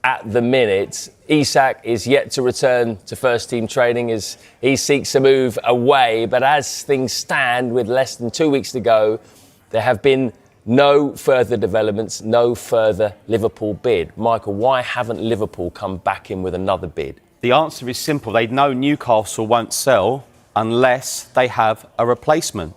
at the minute. Isak is yet to return to first-team training as he seeks a move away. But as things stand, with less than 2 weeks to go, there have been no further developments, no further Liverpool bid. Michael, why haven't Liverpool come back in with another bid? The answer is simple. They know Newcastle won't sell unless they have a replacement.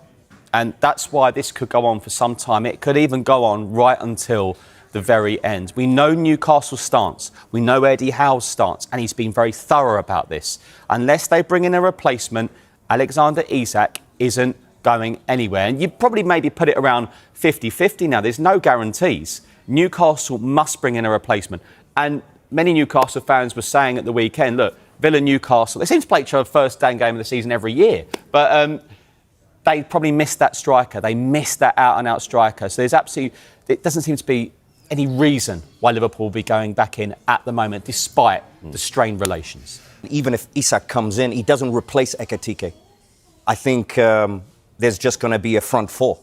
And that's why this could go on for some time. It could even go on right until the very end. We know Newcastle's stance. We know Eddie Howe's stance. And he's been very thorough about this. Unless they bring in a replacement, Alexander Isak isn't going anywhere. And you'd probably maybe put it around 50-50 now. There's no guarantees. Newcastle must bring in a replacement. And many Newcastle fans were saying at the weekend, look, Villa, Newcastle, they seem to play each other first game of the season every year. But they probably missed that striker. They missed that out-and-out striker. So it doesn't seem to be any reason why Liverpool will be going back in at the moment, despite the strained relations. Even if Isak comes in, he doesn't replace Ekitike. I think there's just going to be a front four.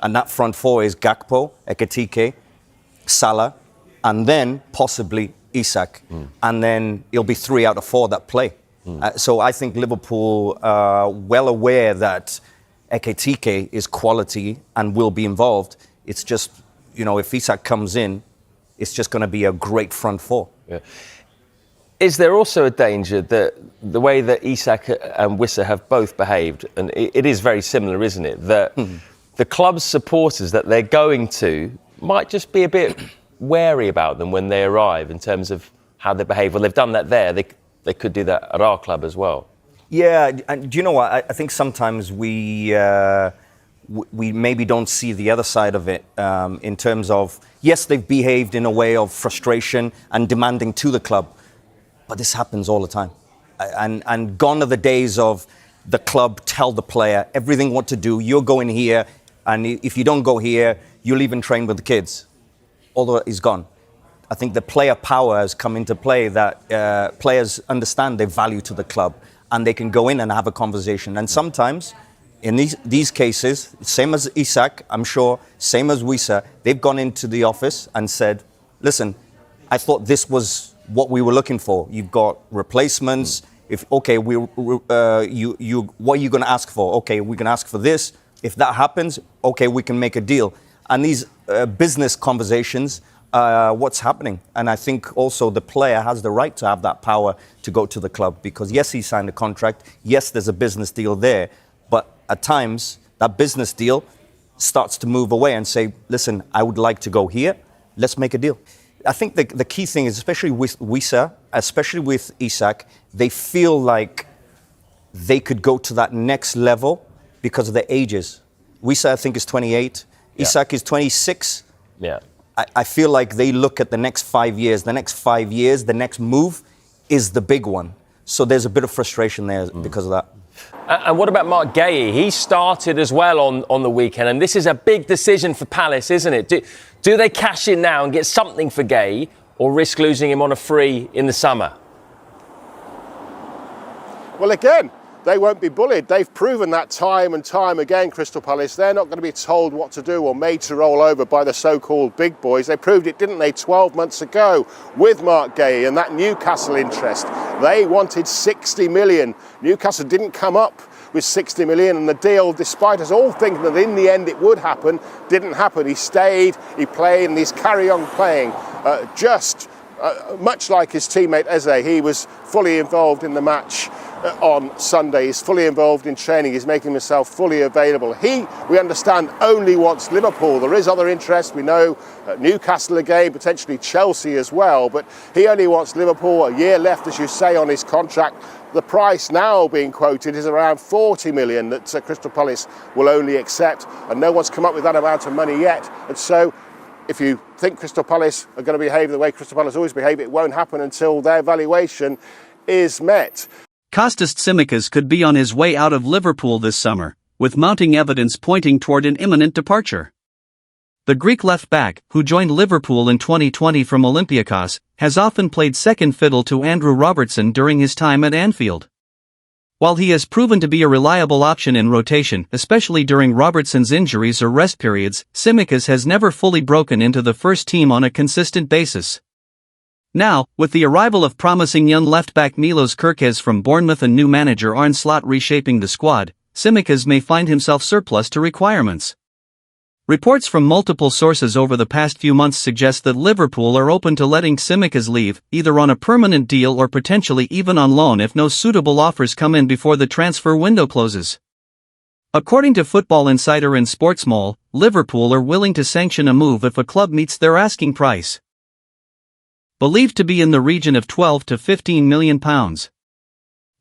And that front four is Gakpo, Ekitike, Salah, and then possibly Isak. And then it'll be 3 out of 4 that play. So I think Liverpool are well aware that Ekitike is quality and will be involved. It's just, if Isak comes in, it's just going to be a great front four. Yeah. Is there also a danger that the way that Isak and Wissa have both behaved, and it is very similar, isn't it, that the club's supporters that they're going to might just be a bit wary about them when they arrive in terms of how they behave? Well, they've done that there. They could do that at our club as well. Yeah, and do you know what? I think sometimes we maybe don't see the other side of it in terms of, yes, they've behaved in a way of frustration and demanding to the club, but this happens all the time. And gone are the days of the club tell the player everything what to do. You're going here, and if you don't go here, you'll even train with the kids. Although it's gone. I think the player power has come into play, that players understand their value to the club and they can go in and have a conversation. And sometimes, in these cases, same as Isak, I'm sure, same as Wissa, they've gone into the office and said, listen, I thought this was what we were looking for. You've got replacements. What are you going to ask for? Okay, we can ask for this. If that happens, okay, we can make a deal. And these business conversations, what's happening? And I think also the player has the right to have that power to go to the club because, yes, he signed a contract. Yes, there's a business deal there. But at times, that business deal starts to move away and say, listen, I would like to go here. Let's make a deal. I think the key thing is, especially with Wissa, especially with Isak, they feel like they could go to that next level because of their ages. Wissa, I think, is 28. Yeah. Isak is 26. Yeah. I feel like they look at the next 5 years. The next 5 years, the next move is the big one. So there's a bit of frustration there because of that. And what about Mark Guéhi? He started as well on the weekend, and this is a big decision for Palace, isn't it? Do they cash in now and get something for Guéhi, or risk losing him on a free in the summer? Well, again, they won't be bullied. They've proven that time and time again, Crystal Palace. They're not going to be told what to do or made to roll over by the so-called big boys. They proved it, didn't they, 12 months ago with Mark Guéhi and that Newcastle interest. They wanted 60 million. Newcastle didn't come up with 60 million, and the deal, despite us all thinking that in the end it would happen, didn't happen. He stayed, he played, and he's carried on playing. Much like his teammate Eze, he was fully involved in the match on Sunday. He's fully involved in training. He's making himself fully available. He, we understand, only wants Liverpool. There is other interest. We know Newcastle again, potentially Chelsea as well, but he only wants Liverpool. A year left, as you say, on his contract. The price now being quoted is around 40 million that Crystal Palace will only accept, and no one's come up with that amount of money yet. And so if you think Crystal Palace are going to behave the way Crystal Palace always behave, it won't happen until their valuation is met. Kostas Tsimikas could be on his way out of Liverpool this summer, with mounting evidence pointing toward an imminent departure. The Greek left-back, who joined Liverpool in 2020 from Olympiacos, has often played second fiddle to Andrew Robertson during his time at Anfield. While he has proven to be a reliable option in rotation, especially during Robertson's injuries or rest periods, Tsimikas has never fully broken into the first team on a consistent basis. Now, with the arrival of promising young left-back Milos Kerkez from Bournemouth and new manager Arne Slot reshaping the squad, Tsimikas may find himself surplus to requirements. Reports from multiple sources over the past few months suggest that Liverpool are open to letting Tsimikas leave, either on a permanent deal or potentially even on loan if no suitable offers come in before the transfer window closes. According to Football Insider and Sportsmall, Liverpool are willing to sanction a move if a club meets their asking price, believed to be in the region of £12 to £15 million.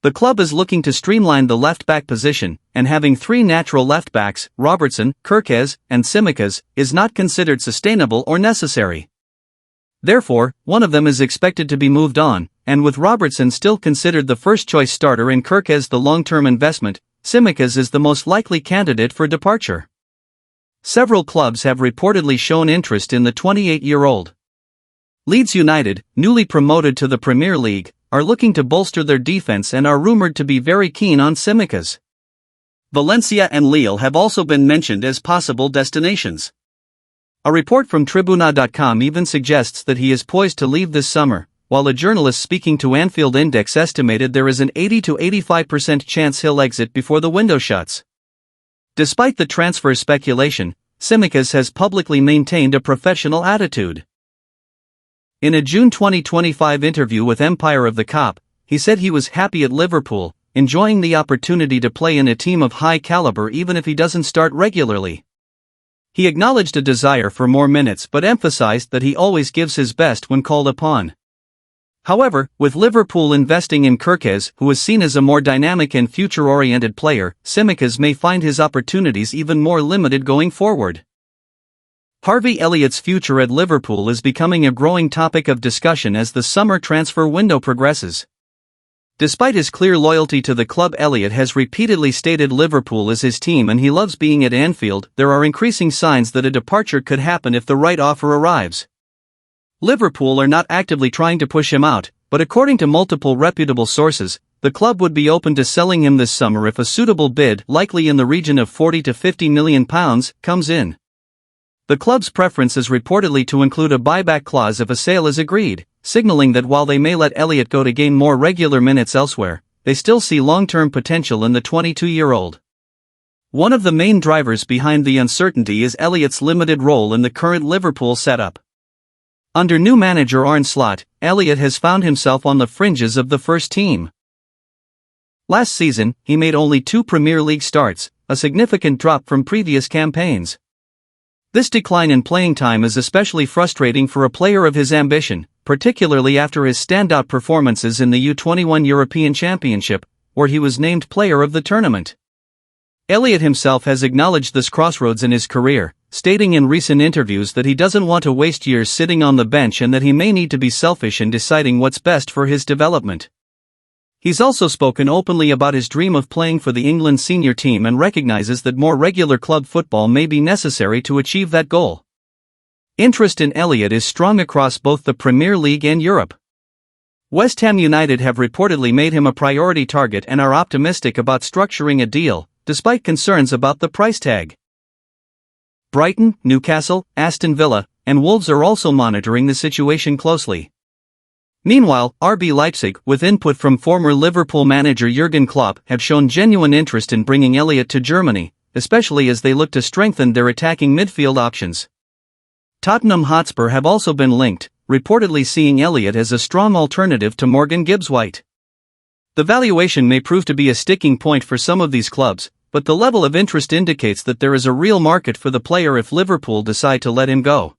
The club is looking to streamline the left-back position, and having three natural left-backs, Robertson, Kerkez, and Tsimikas, is not considered sustainable or necessary. Therefore, one of them is expected to be moved on, and with Robertson still considered the first-choice starter and Kerkez the long-term investment, Tsimikas is the most likely candidate for departure. Several clubs have reportedly shown interest in the 28-year-old. Leeds United, newly promoted to the Premier League, are looking to bolster their defense and are rumored to be very keen on Tsimikas. Valencia and Lille have also been mentioned as possible destinations. A report from Tribuna.com even suggests that he is poised to leave this summer, while a journalist speaking to Anfield Index estimated there is an 80 to 85% chance he'll exit before the window shuts. Despite the transfer speculation, Tsimikas has publicly maintained a professional attitude. In a June 2025 interview with Empire of the Cop, he said he was happy at Liverpool, enjoying the opportunity to play in a team of high caliber even if he doesn't start regularly. He acknowledged a desire for more minutes but emphasized that he always gives his best when called upon. However, with Liverpool investing in Kerkez, who is seen as a more dynamic and future-oriented player, Tsimikas may find his opportunities even more limited going forward. Harvey Elliott's future at Liverpool is becoming a growing topic of discussion as the summer transfer window progresses. Despite his clear loyalty to the club, Elliott has repeatedly stated Liverpool is his team and he loves being at Anfield. There are increasing signs that a departure could happen if the right offer arrives. Liverpool are not actively trying to push him out, but according to multiple reputable sources, the club would be open to selling him this summer if a suitable bid, likely in the region of £40 to £50 million, comes in. The club's preference is reportedly to include a buyback clause if a sale is agreed, signaling that while they may let Elliott go to gain more regular minutes elsewhere, they still see long-term potential in the 22-year-old. One of the main drivers behind the uncertainty is Elliott's limited role in the current Liverpool setup. Under new manager Arne Slot, Elliott has found himself on the fringes of the first team. Last season, he made only 2 Premier League starts, a significant drop from previous campaigns. This decline in playing time is especially frustrating for a player of his ambition, particularly after his standout performances in the U21 European Championship, where he was named player of the tournament. Elliott himself has acknowledged this crossroads in his career, stating in recent interviews that he doesn't want to waste years sitting on the bench and that he may need to be selfish in deciding what's best for his development. He's also spoken openly about his dream of playing for the England senior team and recognizes that more regular club football may be necessary to achieve that goal. Interest in Elliott is strong across both the Premier League and Europe. West Ham United have reportedly made him a priority target and are optimistic about structuring a deal, despite concerns about the price tag. Brighton, Newcastle, Aston Villa, and Wolves are also monitoring the situation closely. Meanwhile, RB Leipzig, with input from former Liverpool manager Jurgen Klopp, have shown genuine interest in bringing Elliott to Germany, especially as they look to strengthen their attacking midfield options. Tottenham Hotspur have also been linked, reportedly seeing Elliott as a strong alternative to Morgan Gibbs-White. The valuation may prove to be a sticking point for some of these clubs, but the level of interest indicates that there is a real market for the player if Liverpool decide to let him go.